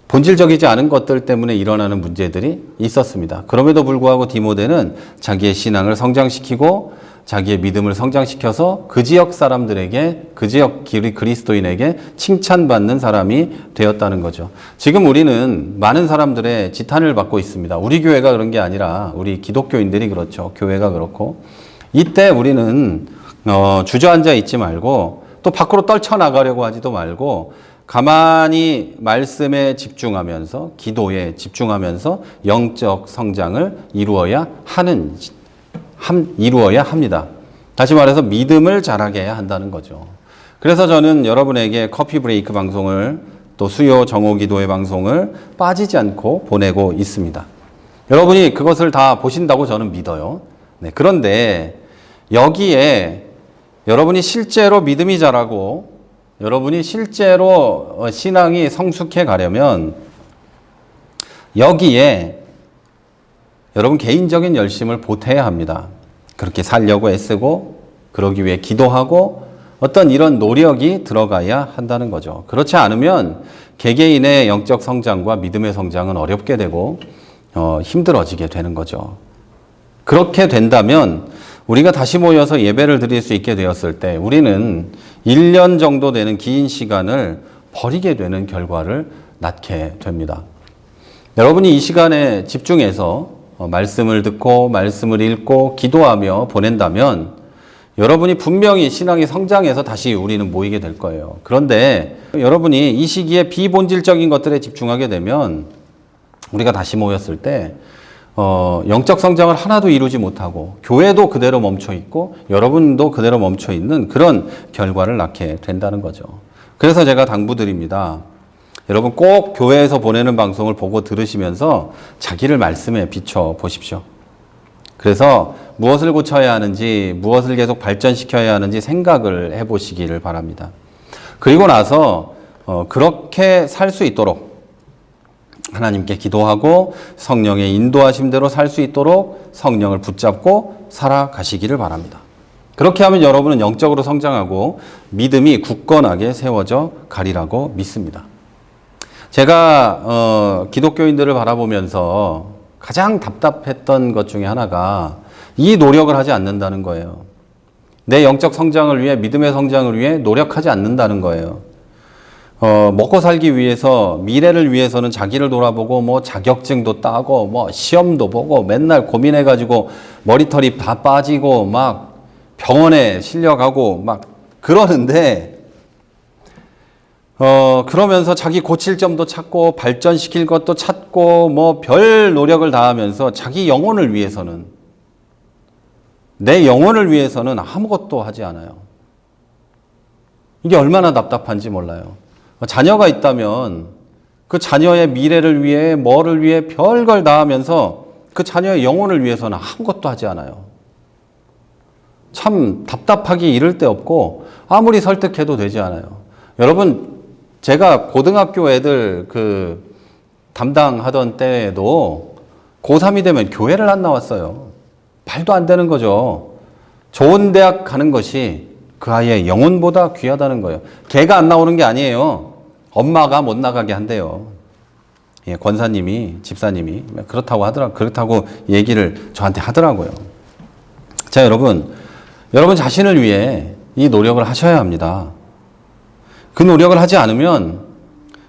A: 본질적이지 않은 것들 때문에 일어나는 문제들이 있었습니다. 그럼에도 불구하고 디모데는 자기의 신앙을 성장시키고 자기의 믿음을 성장시켜서 그 지역 사람들에게, 그 지역 그리스도인에게 칭찬받는 사람이 되었다는 거죠. 지금 우리는 많은 사람들의 지탄을 받고 있습니다. 우리 교회가 그런 게 아니라 우리 기독교인들이 그렇죠. 교회가 그렇고. 이때 우리는 주저앉아 있지 말고 또 밖으로 떨쳐나가려고 하지도 말고 가만히 말씀에 집중하면서 기도에 집중하면서 영적 성장을 이루어야 합니다. 다시 말해서 믿음을 자라게 해야 한다는 거죠. 그래서 저는 여러분에게 커피 브레이크 방송을 또 수요 정오 기도회 방송을 빠지지 않고 보내고 있습니다. 여러분이 그것을 다 보신다고 저는 믿어요. 네, 그런데 여기에 여러분이 실제로 믿음이 자라고 여러분이 실제로 신앙이 성숙해 가려면 여기에 여러분 개인적인 열심을 보태야 합니다. 그렇게 살려고 애쓰고 그러기 위해 기도하고 어떤 이런 노력이 들어가야 한다는 거죠. 그렇지 않으면 개개인의 영적 성장과 믿음의 성장은 어렵게 되고 힘들어지게 되는 거죠. 그렇게 된다면 우리가 다시 모여서 예배를 드릴 수 있게 되었을 때 우리는 1년 정도 되는 긴 시간을 버리게 되는 결과를 낳게 됩니다. 여러분이 이 시간에 집중해서 말씀을 듣고 말씀을 읽고 기도하며 보낸다면 여러분이 분명히 신앙이 성장해서 다시 우리는 모이게 될 거예요. 그런데 여러분이 이 시기에 비본질적인 것들에 집중하게 되면 우리가 다시 모였을 때 영적 성장을 하나도 이루지 못하고 교회도 그대로 멈춰 있고 여러분도 그대로 멈춰 있는 그런 결과를 낳게 된다는 거죠. 그래서 제가 당부드립니다. 여러분 꼭 교회에서 보내는 방송을 보고 들으시면서 자기를 말씀에 비춰 보십시오. 그래서 무엇을 고쳐야 하는지, 무엇을 계속 발전시켜야 하는지 생각을 해보시기를 바랍니다. 그리고 나서 그렇게 살 수 있도록 하나님께 기도하고 성령의 인도하심대로 살 수 있도록 성령을 붙잡고 살아가시기를 바랍니다. 그렇게 하면 여러분은 영적으로 성장하고 믿음이 굳건하게 세워져 가리라고 믿습니다. 제가 기독교인들을 바라보면서 가장 답답했던 것 중에 하나가 이 노력을 하지 않는다는 거예요. 내 영적 성장을 위해, 믿음의 성장을 위해 노력하지 않는다는 거예요. 먹고 살기 위해서, 미래를 위해서는 자기를 돌아보고, 뭐 자격증도 따고, 뭐 시험도 보고, 맨날 고민해가지고 머리털이 다 빠지고, 막 병원에 실려가고, 막 그러는데, 그러면서 자기 고칠 점도 찾고, 발전시킬 것도 찾고, 뭐 별 노력을 다하면서 자기 영혼을 위해서는, 내 영혼을 위해서는 아무것도 하지 않아요. 이게 얼마나 답답한지 몰라요. 자녀가 있다면 그 자녀의 미래를 위해 뭐를 위해 별걸 다 하면서 그 자녀의 영혼을 위해서는 아무것도 하지 않아요. 참 답답하기 이를 데 없고 아무리 설득해도 되지 않아요. 여러분 제가 고등학교 애들 담당하던 때에도 고3이 되면 교회를 안 나왔어요. 말도 안 되는 거죠. 좋은 대학 가는 것이 그 아이의 영혼보다 귀하다는 거예요. 걔가 안 나오는 게 아니에요. 엄마가 못 나가게 한대요. 예, 권사님이, 집사님이 그렇다고 얘기를 저한테 하더라고요. 자, 여러분 자신을 위해 이 노력을 하셔야 합니다. 그 노력을 하지 않으면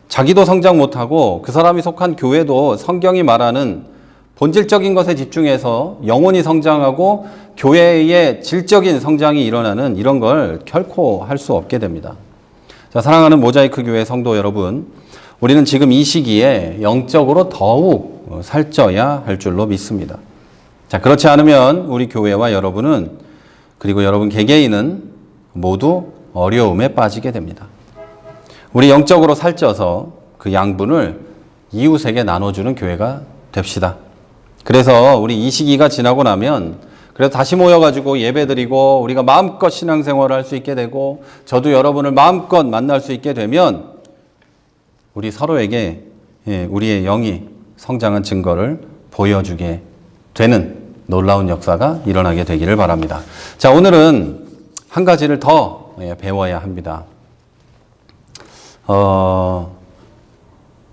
A: 자기도 성장 못하고 그 사람이 속한 교회도 성경이 말하는 본질적인 것에 집중해서 영혼이 성장하고 교회의 질적인 성장이 일어나는 이런 걸 결코 할 수 없게 됩니다. 자, 사랑하는 모자이크 교회 성도 여러분, 우리는 지금 이 시기에 영적으로 더욱 살쪄야 할 줄로 믿습니다. 자, 그렇지 않으면 우리 교회와 여러분은 그리고 여러분 개개인은 모두 어려움에 빠지게 됩니다. 우리 영적으로 살쪄서 그 양분을 이웃에게 나눠주는 교회가 됩시다. 그래서 우리 이 시기가 지나고 나면 그래서 다시 모여가지고 예배드리고 우리가 마음껏 신앙생활을 할 수 있게 되고 저도 여러분을 마음껏 만날 수 있게 되면 우리 서로에게 우리의 영이 성장한 증거를 보여주게 되는 놀라운 역사가 일어나게 되기를 바랍니다. 자, 오늘은 한 가지를 더 배워야 합니다.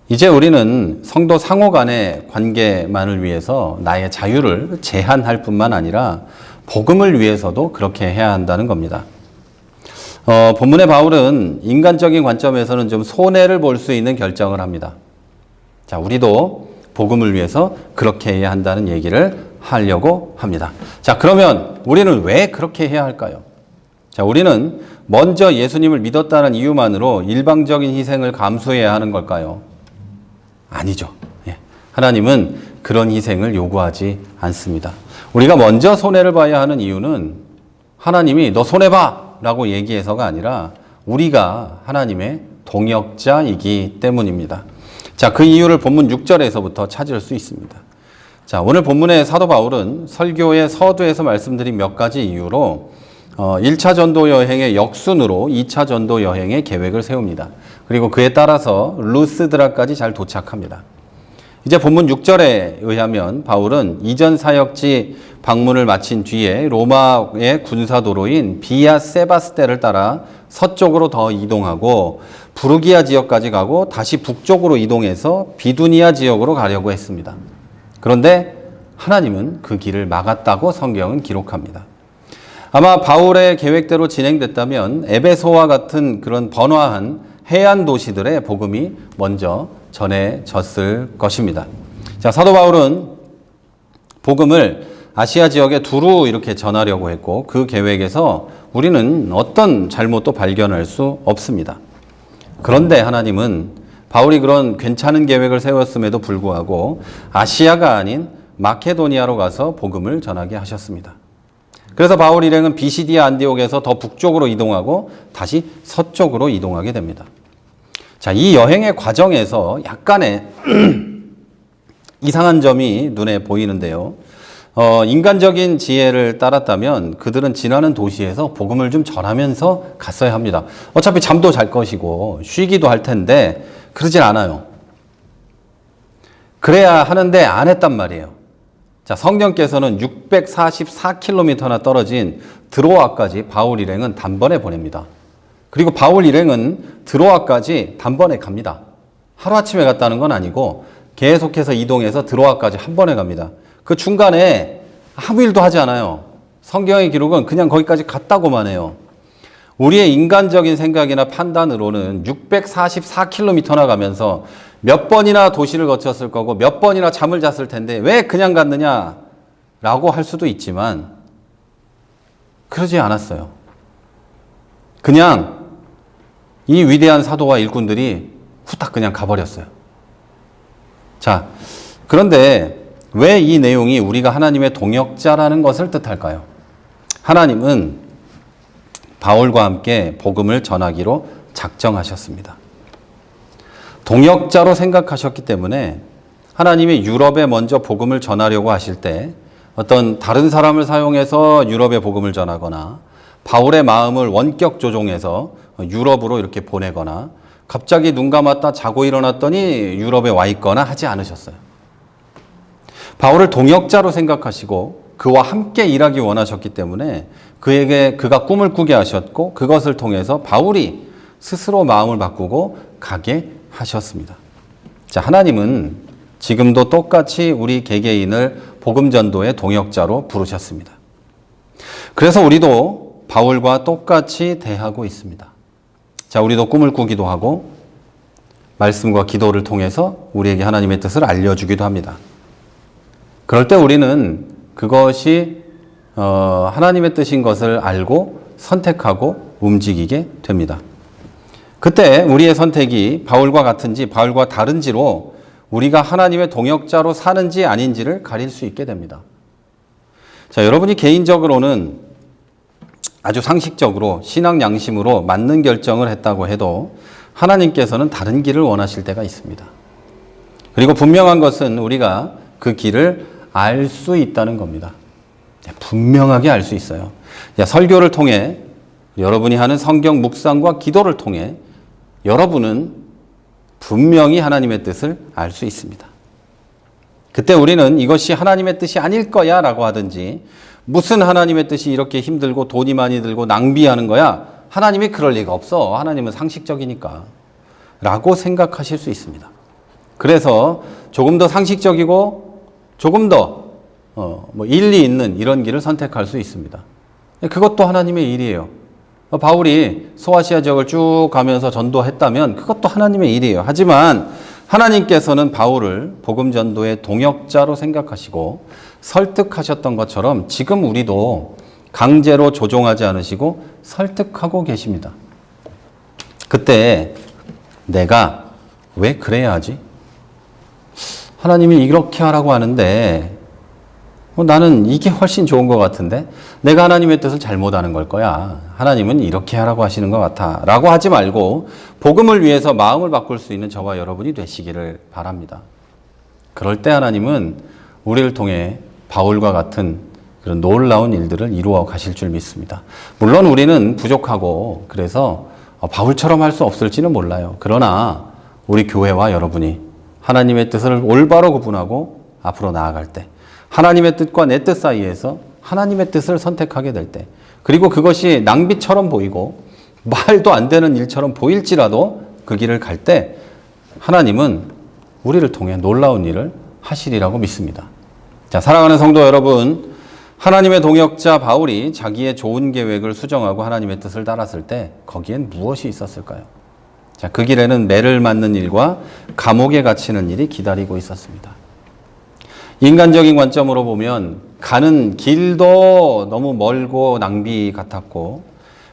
A: 이제 우리는 성도 상호 간의 관계만을 위해서 나의 자유를 제한할 뿐만 아니라 복음을 위해서도 그렇게 해야 한다는 겁니다. 본문의 바울은 인간적인 관점에서는 좀 손해를 볼 수 있는 결정을 합니다. 자, 우리도 복음을 위해서 그렇게 해야 한다는 얘기를 하려고 합니다. 자, 그러면 우리는 왜 그렇게 해야 할까요? 자, 우리는 먼저 예수님을 믿었다는 이유만으로 일방적인 희생을 감수해야 하는 걸까요? 아니죠. 예. 하나님은 그런 희생을 요구하지 않습니다. 우리가 먼저 손해를 봐야 하는 이유는 하나님이 너 손해봐! 라고 얘기해서가 아니라 우리가 하나님의 동역자이기 때문입니다. 자, 그 이유를 본문 6절에서부터 찾을 수 있습니다. 자, 오늘 본문의 사도 바울은 설교의 서두에서 말씀드린 몇 가지 이유로 1차 전도 여행의 역순으로 2차 전도 여행의 계획을 세웁니다. 그리고 그에 따라서 루스드라까지 잘 도착합니다. 이제 본문 6절에 의하면 바울은 이전 사역지 방문을 마친 뒤에 로마의 군사도로인 비아 세바스테를 따라 서쪽으로 더 이동하고 부르기아 지역까지 가고 다시 북쪽으로 이동해서 비두니아 지역으로 가려고 했습니다. 그런데 하나님은 그 길을 막았다고 성경은 기록합니다. 아마 바울의 계획대로 진행됐다면 에베소와 같은 그런 번화한 해안 도시들의 복음이 먼저 전해졌을 것입니다. 자, 사도 바울은 복음을 아시아 지역에 두루 이렇게 전하려고 했고 그 계획에서 우리는 어떤 잘못도 발견할 수 없습니다. 그런데 하나님은 바울이 그런 괜찮은 계획을 세웠음에도 불구하고 아시아가 아닌 마케도니아로 가서 복음을 전하게 하셨습니다. 그래서 바울 일행은 비시디아 안디옥에서 더 북쪽으로 이동하고 다시 서쪽으로 이동하게 됩니다. 자, 이 여행의 과정에서 약간의 이상한 점이 눈에 보이는데요. 인간적인 지혜를 따랐다면 그들은 지나는 도시에서 복음을 좀 전하면서 갔어야 합니다. 어차피 잠도 잘 것이고 쉬기도 할 텐데 그러질 않아요. 그래야 하는데 안 했단 말이에요. 자, 성령께서는 644km나 떨어진 드로아까지 바울 일행은 단번에 보냅니다. 그리고 바울 일행은 드로아까지 단번에 갑니다. 하루아침에 갔다는 건 아니고 계속해서 이동해서 드로아까지 한 번에 갑니다. 그 중간에 아무 일도 하지 않아요. 성경의 기록은 그냥 거기까지 갔다고만 해요. 우리의 인간적인 생각이나 판단으로는 644km나 가면서 몇 번이나 도시를 거쳤을 거고 몇 번이나 잠을 잤을 텐데 왜 그냥 갔느냐라고 할 수도 있지만 그러지 않았어요. 그냥 이 위대한 사도와 일꾼들이 후딱 그냥 가버렸어요. 자, 그런데 왜 이 내용이 우리가 하나님의 동역자라는 것을 뜻할까요? 하나님은 바울과 함께 복음을 전하기로 작정하셨습니다. 동역자로 생각하셨기 때문에 하나님이 유럽에 먼저 복음을 전하려고 하실 때 어떤 다른 사람을 사용해서 유럽에 복음을 전하거나 바울의 마음을 원격 조종해서 유럽으로 이렇게 보내거나 갑자기 눈 감았다 자고 일어났더니 유럽에 와 있거나 하지 않으셨어요. 바울을 동역자로 생각하시고 그와 함께 일하기 원하셨기 때문에 그가 꿈을 꾸게 하셨고 그것을 통해서 바울이 스스로 마음을 바꾸고 가게 하셨습니다. 자, 하나님은 지금도 똑같이 우리 개개인을 복음 전도의 동역자로 부르셨습니다. 그래서 우리도 바울과 똑같이 대하고 있습니다. 자, 우리도 꿈을 꾸기도 하고 말씀과 기도를 통해서 우리에게 하나님의 뜻을 알려주기도 합니다. 그럴 때 우리는 그것이 하나님의 뜻인 것을 알고 선택하고 움직이게 됩니다. 그때 우리의 선택이 바울과 같은지 바울과 다른지로 우리가 하나님의 동역자로 사는지 아닌지를 가릴 수 있게 됩니다. 자, 여러분이 개인적으로는 아주 상식적으로 신앙 양심으로 맞는 결정을 했다고 해도 하나님께서는 다른 길을 원하실 때가 있습니다. 그리고 분명한 것은 우리가 그 길을 알 수 있다는 겁니다. 분명하게 알 수 있어요. 설교를 통해 여러분이 하는 성경 묵상과 기도를 통해 여러분은 분명히 하나님의 뜻을 알 수 있습니다. 그때 우리는 이것이 하나님의 뜻이 아닐 거야 라고 하든지 무슨 하나님의 뜻이 이렇게 힘들고 돈이 많이 들고 낭비하는 거야? 하나님이 그럴 리가 없어. 하나님은 상식적이니까 라고 생각하실 수 있습니다. 그래서 조금 더 상식적이고 조금 더 뭐 일리 있는 이런 길을 선택할 수 있습니다. 그것도 하나님의 일이에요. 바울이 소아시아 지역을 쭉 가면서 전도했다면 그것도 하나님의 일이에요. 하지만 하나님께서는 바울을 복음 전도의 동역자로 생각하시고 설득하셨던 것처럼 지금 우리도 강제로 조종하지 않으시고 설득하고 계십니다. 그때 내가 왜 그래야 하지? 하나님이 이렇게 하라고 하는데 나는 이게 훨씬 좋은 것 같은데 내가 하나님의 뜻을 잘못하는 걸 거야. 하나님은 이렇게 하라고 하시는 것 같아. 라고 하지 말고 복음을 위해서 마음을 바꿀 수 있는 저와 여러분이 되시기를 바랍니다. 그럴 때 하나님은 우리를 통해 바울과 같은 그런 놀라운 일들을 이루어 가실 줄 믿습니다. 물론 우리는 부족하고 그래서 바울처럼 할 수 없을지는 몰라요. 그러나 우리 교회와 여러분이 하나님의 뜻을 올바로 구분하고 앞으로 나아갈 때 하나님의 뜻과 내 뜻 사이에서 하나님의 뜻을 선택하게 될 때 그리고 그것이 낭비처럼 보이고 말도 안 되는 일처럼 보일지라도 그 길을 갈 때 하나님은 우리를 통해 놀라운 일을 하시리라고 믿습니다. 자, 사랑하는 성도 여러분, 하나님의 동역자 바울이 자기의 좋은 계획을 수정하고 하나님의 뜻을 따랐을 때 거기엔 무엇이 있었을까요? 자, 그 길에는 매를 맞는 일과 감옥에 갇히는 일이 기다리고 있었습니다. 인간적인 관점으로 보면 가는 길도 너무 멀고 낭비 같았고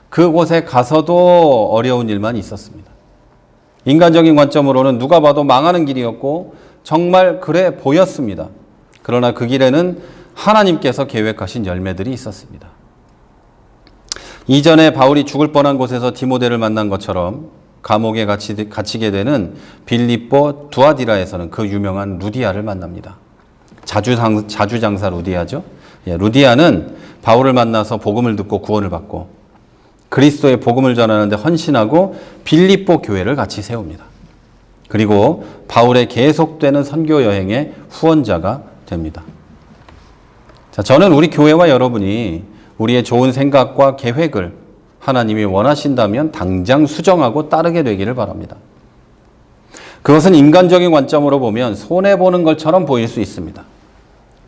A: 그곳에 가서도 어려운 일만 있었습니다. 인간적인 관점으로는 누가 봐도 망하는 길이었고 정말 그래 보였습니다. 그러나 그 길에는 하나님께서 계획하신 열매들이 있었습니다. 이전에 바울이 죽을 뻔한 곳에서 디모데를 만난 것처럼 감옥에 갇히게 되는 빌립보 두아디라에서는 그 유명한 루디아를 만납니다. 자주장사 루디아죠. 루디아는 바울을 만나서 복음을 듣고 구원을 받고 그리스도의 복음을 전하는데 헌신하고 빌립보 교회를 같이 세웁니다. 그리고 바울의 계속되는 선교 여행의 후원자가 됩니다. 자, 저는 우리 교회와 여러분이 우리의 좋은 생각과 계획을 하나님이 원하신다면 당장 수정하고 따르게 되기를 바랍니다. 그것은 인간적인 관점으로 보면 손해보는 것처럼 보일 수 있습니다.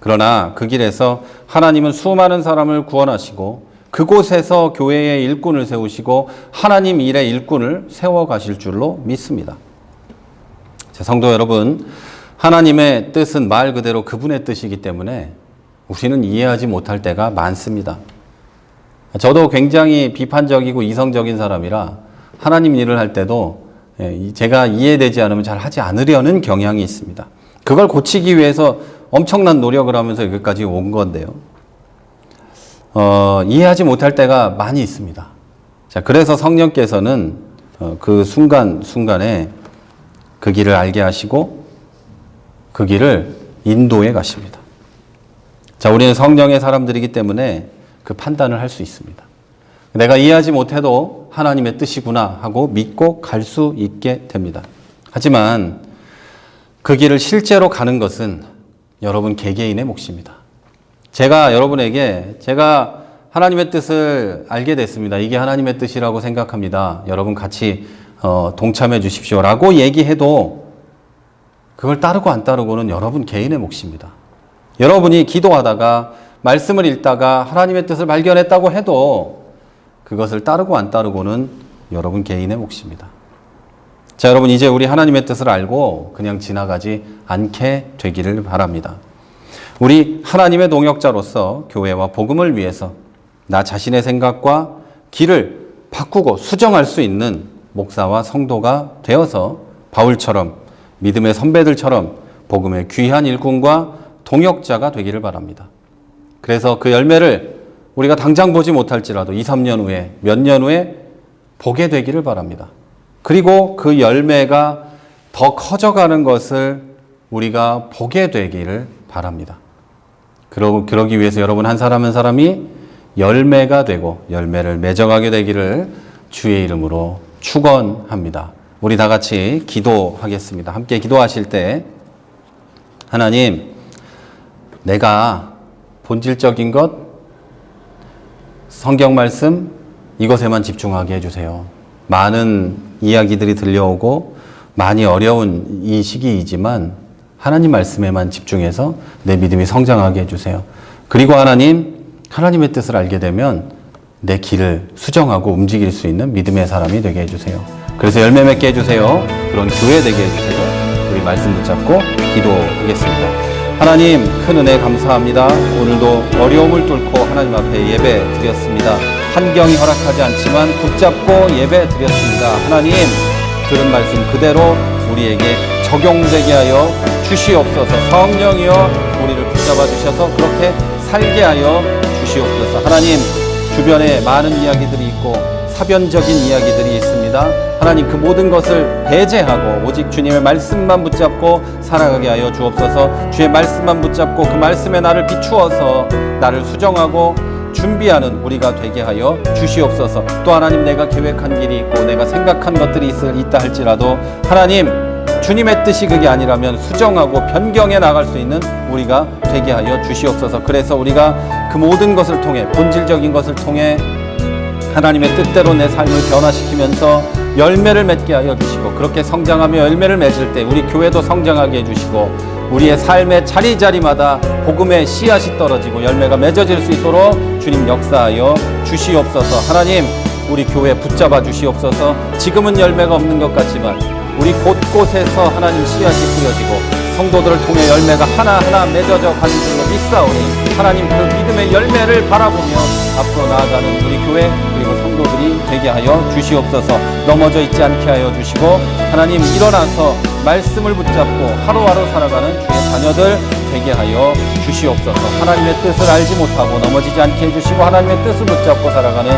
A: 그러나 그 길에서 하나님은 수많은 사람을 구원하시고 그곳에서 교회의 일꾼을 세우시고 하나님 일의 일꾼을 세워가실 줄로 믿습니다. 제 성도 여러분, 하나님의 뜻은 말 그대로 그분의 뜻이기 때문에 우리는 이해하지 못할 때가 많습니다. 저도 굉장히 비판적이고 이성적인 사람이라 하나님 일을 할 때도 제가 이해되지 않으면 잘 하지 않으려는 경향이 있습니다. 그걸 고치기 위해서 엄청난 노력을 하면서 여기까지 온 건데요. 이해하지 못할 때가 많이 있습니다. 자, 그래서 성령께서는 그 순간에 그 길을 알게 하시고 그 길을 인도해 가십니다. 자, 우리는 성령의 사람들이기 때문에 그 판단을 할 수 있습니다. 내가 이해하지 못해도 하나님의 뜻이구나 하고 믿고 갈 수 있게 됩니다. 하지만 그 길을 실제로 가는 것은 여러분 개개인의 몫입니다. 제가 여러분에게 제가 하나님의 뜻을 알게 됐습니다. 이게 하나님의 뜻이라고 생각합니다. 여러분 같이 동참해 주십시오 라고 얘기해도 그걸 따르고 안 따르고는 여러분 개인의 몫입니다. 여러분이 기도하다가 말씀을 읽다가 하나님의 뜻을 발견했다고 해도 그것을 따르고 안 따르고는 여러분 개인의 몫입니다. 자, 여러분 이제 우리 하나님의 뜻을 알고 그냥 지나가지 않게 되기를 바랍니다. 우리 하나님의 동역자로서 교회와 복음을 위해서 나 자신의 생각과 길을 바꾸고 수정할 수 있는 목사와 성도가 되어서 바울처럼 믿음의 선배들처럼 복음의 귀한 일꾼과 동역자가 되기를 바랍니다. 그래서 그 열매를 우리가 당장 보지 못할지라도 2, 3년 후에 몇 년 후에 보게 되기를 바랍니다. 그리고 그 열매가 더 커져가는 것을 우리가 보게 되기를 바랍니다. 그러기 위해서 여러분 한 사람 한 사람이 열매가 되고 열매를 맺어가게 되기를 주의 이름으로 축원합니다. 우리 다 같이 기도하겠습니다. 함께 기도하실 때 하나님, 내가 본질적인 것, 성경 말씀 이것에만 집중하게 해주세요. 많은 이야기들이 들려오고 많이 어려운 이 시기이지만 하나님 말씀에만 집중해서 내 믿음이 성장하게 해주세요. 그리고 하나님의 뜻을 알게 되면 내 길을 수정하고 움직일 수 있는 믿음의 사람이 되게 해주세요. 그래서 열매 맺게 해주세요. 그런 교회 되게 해주세요. 우리 말씀 붙잡고 기도하겠습니다. 하나님, 큰 은혜 감사합니다. 오늘도 어려움을 뚫고 하나님 앞에 예배 드렸습니다. 환경이 허락하지 않지만 붙잡고 예배 드렸습니다. 하나님, 들은 말씀 그대로 우리에게 적용되게 하여 주시옵소서. 성령이여 우리를 붙잡아 주셔서 그렇게 살게 하여 주시옵소서. 하나님, 주변에 많은 이야기들이 있고 사변적인 이야기들이 있습니다. 하나님, 그 모든 것을 배제하고 오직 주님의 말씀만 붙잡고 살아가게 하여 주옵소서. 주의 말씀만 붙잡고 그 말씀에 나를 비추어서 나를 수정하고 준비하는 우리가 되게 하여 주시옵소서. 또 하나님, 내가 계획한 길이 있고 내가 생각한 것들이 있다 할지라도 하나님, 주님의 뜻이 그게 아니라면 수정하고 변경해 나갈 수 있는 우리가 되게 하여 주시옵소서. 그래서 우리가 그 모든 것을 통해, 본질적인 것을 통해 하나님의 뜻대로 내 삶을 변화시키면서 열매를 맺게 하여 주시고, 그렇게 성장하며 열매를 맺을 때 우리 교회도 성장하게 해주시고, 우리의 삶의 자리자리마다 복음의 씨앗이 떨어지고 열매가 맺어질 수 있도록 주님 역사하여 주시옵소서. 하나님, 우리 교회 붙잡아 주시옵소서. 지금은 열매가 없는 것 같지만 우리 곳곳에서 하나님 씨앗이 뿌려지고 성도들을 통해 열매가 하나하나 맺어져 가는 줄로 믿사오니 하나님, 그 믿음의 열매를 바라보며 앞으로 나아가는 우리 교회 그리고 성도들이 되게 하여 주시옵소서. 넘어져 있지 않게 하여 주시고, 하나님, 일어나서 말씀을 붙잡고 하루하루 살아가는 주의 자녀들 되게 하여 주시옵소서. 하나님의 뜻을 알지 못하고 넘어지지 않게 해주시고 하나님의 뜻을 붙잡고 살아가는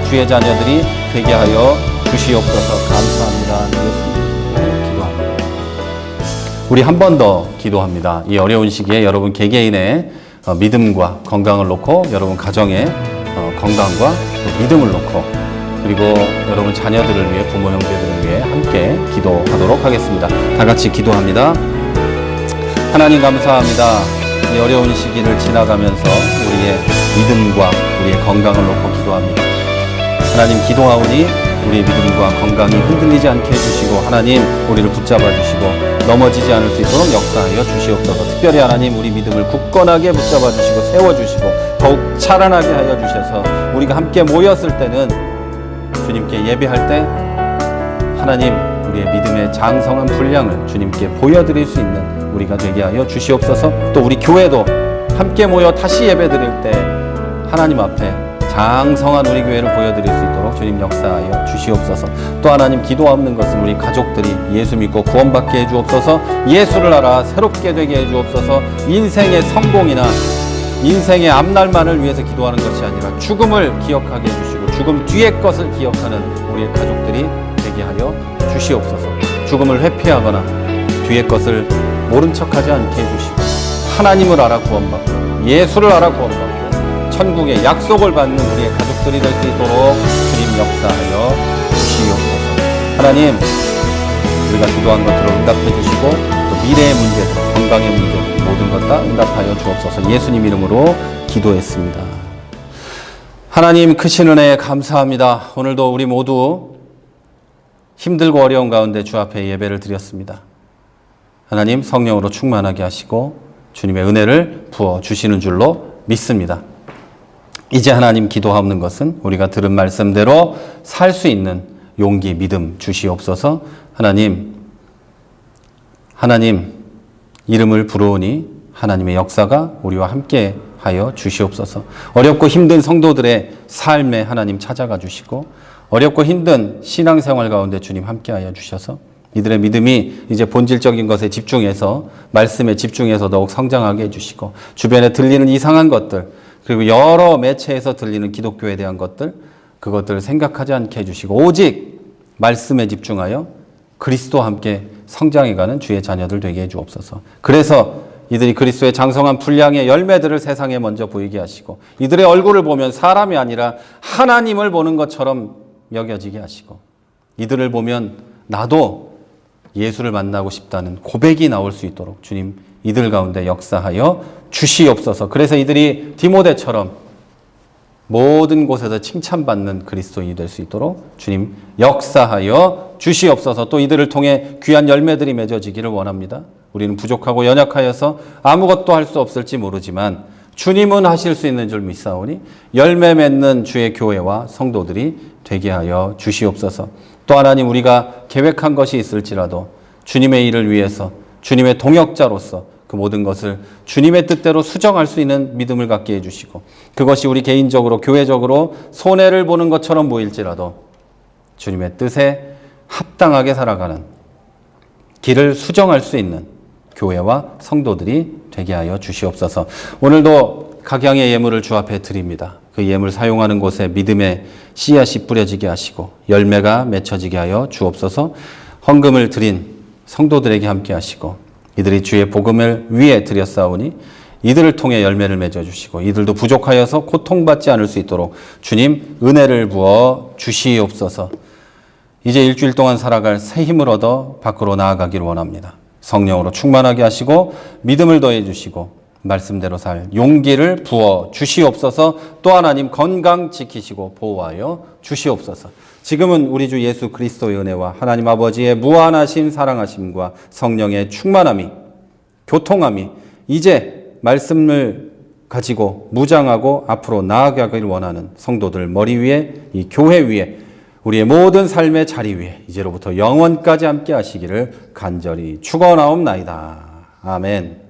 A: 주의 자녀들이 되게 하여 주시옵소서. 감사합니다. 예수님 기도합니다. 우리 한 번 더 기도합니다. 이 어려운 시기에 여러분 개개인의 믿음과 건강을 놓고, 여러분 가정의 건강과 또 믿음을 놓고, 그리고 여러분 자녀들을 위해, 부모 형제들을 위해 함께 기도하도록 하겠습니다. 다 같이 기도합니다. 하나님, 감사합니다. 이 어려운 시기를 지나가면서 우리의 믿음과 우리의 건강을 놓고 기도합니다. 하나님, 기도하오니 우리의 믿음과 건강이 흔들리지 않게 해주시고, 하나님, 우리를 붙잡아 주시고 넘어지지 않을 수 있도록 역사하여 주시옵소서. 특별히 하나님, 우리 믿음을 굳건하게 붙잡아 주시고 세워주시고 더욱 자라나게 하여 주셔서 우리가 함께 모였을 때는, 주님께 예배할 때 하나님, 우리의 믿음의 장성한 분량을 주님께 보여드릴 수 있는 우리가 되게 하여 주시옵소서. 또 우리 교회도 함께 모여 다시 예배 드릴 때 하나님 앞에 장성한 우리 교회를 보여드릴 수 있도록 주님 역사하여 주시옵소서. 또 하나님, 기도 없는 것은 우리 가족들이 예수 믿고 구원받게 해주옵소서. 예수를 알아 새롭게 되게 해주옵소서. 인생의 성공이나 인생의 앞날만을 위해서 기도하는 것이 아니라 죽음을 기억하게 해주시고 죽음 뒤의 것을 기억하는 우리의 가족들이 되게 하여 주시옵소서. 죽음을 회피하거나 뒤의 것을 모른 척하지 않게 해주시고 하나님을 알아 구원받고 예수를 알아 구원받고 천국의 약속을 받는 우리의 가족들이 될 수 있도록 주님 역사하여 주시옵소서. 하나님, 우리가 기도한 것들을 응답해 주시고 또 미래의 문제들, 건강의 문제들 모든 것 다 응답하여 주옵소서. 예수님 이름으로 기도했습니다. 하나님, 크신 은혜에 감사합니다. 오늘도 우리 모두 힘들고 어려운 가운데 주 앞에 예배를 드렸습니다. 하나님, 성령으로 충만하게 하시고 주님의 은혜를 부어주시는 줄로 믿습니다. 이제 하나님, 기도하옵는 것은 우리가 들은 말씀대로 살 수 있는 용기, 믿음 주시옵소서. 하나님, 이름을 부르오니 하나님의 역사가 우리와 함께 하여 주시옵소서. 어렵고 힘든 성도들의 삶에 하나님 찾아가 주시고 어렵고 힘든 신앙생활 가운데 주님 함께 하여 주셔서 이들의 믿음이 이제 본질적인 것에 집중해서, 말씀에 집중해서 더욱 성장하게 해주시고 주변에 들리는 이상한 것들, 그리고 여러 매체에서 들리는 기독교에 대한 것들, 그것들을 생각하지 않게 해주시고 오직 말씀에 집중하여 그리스도와 함께 성장해가는 주의 자녀들 되게 해주옵소서. 그래서 이들이 그리스도의 장성한 분량의 열매들을 세상에 먼저 보이게 하시고 이들의 얼굴을 보면 사람이 아니라 하나님을 보는 것처럼 여겨지게 하시고 이들을 보면 나도 예수를 만나고 싶다는 고백이 나올 수 있도록 주님 이들 가운데 역사하여 주시옵소서. 그래서 이들이 디모데처럼 모든 곳에서 칭찬받는 그리스도인이 될 수 있도록 주님 역사하여 주시옵소서. 또 이들을 통해 귀한 열매들이 맺어지기를 원합니다. 우리는 부족하고 연약하여서 아무것도 할 수 없을지 모르지만 주님은 하실 수 있는 줄 믿사오니 열매 맺는 주의 교회와 성도들이 되게 하여 주시옵소서. 또 하나님, 우리가 계획한 것이 있을지라도 주님의 일을 위해서 주님의 동역자로서 그 모든 것을 주님의 뜻대로 수정할 수 있는 믿음을 갖게 해주시고, 그것이 우리 개인적으로 교회적으로 손해를 보는 것처럼 보일지라도 주님의 뜻에 합당하게 살아가는 길을 수정할 수 있는 교회와 성도들이 되게 하여 주시옵소서. 오늘도 각양의 예물을 주 앞에 드립니다. 그 예물 사용하는 곳에 믿음의 씨앗이 뿌려지게 하시고 열매가 맺혀지게 하여 주옵소서. 헌금을 드린 성도들에게 함께 하시고 이들이 주의 복음을 위해 드렸사오니 이들을 통해 열매를 맺어주시고 이들도 부족하여서 고통받지 않을 수 있도록 주님 은혜를 부어 주시옵소서. 이제 일주일 동안 살아갈 새 힘을 얻어 밖으로 나아가기를 원합니다. 성령으로 충만하게 하시고 믿음을 더해 주시고 말씀대로 살 용기를 부어 주시옵소서. 또 하나님 건강 지키시고 보호하여 주시옵소서. 지금은 우리 주 예수 그리스도의 은혜와 하나님 아버지의 무한하신 사랑하심과 성령의 충만함이 교통함이 이제 말씀을 가지고 무장하고 앞으로 나아가기를 원하는 성도들 머리 위에 이 교회 위에 우리의 모든 삶의 자리 위에 이제로부터 영원까지 함께 하시기를 간절히 축원하옵나이다. 아멘.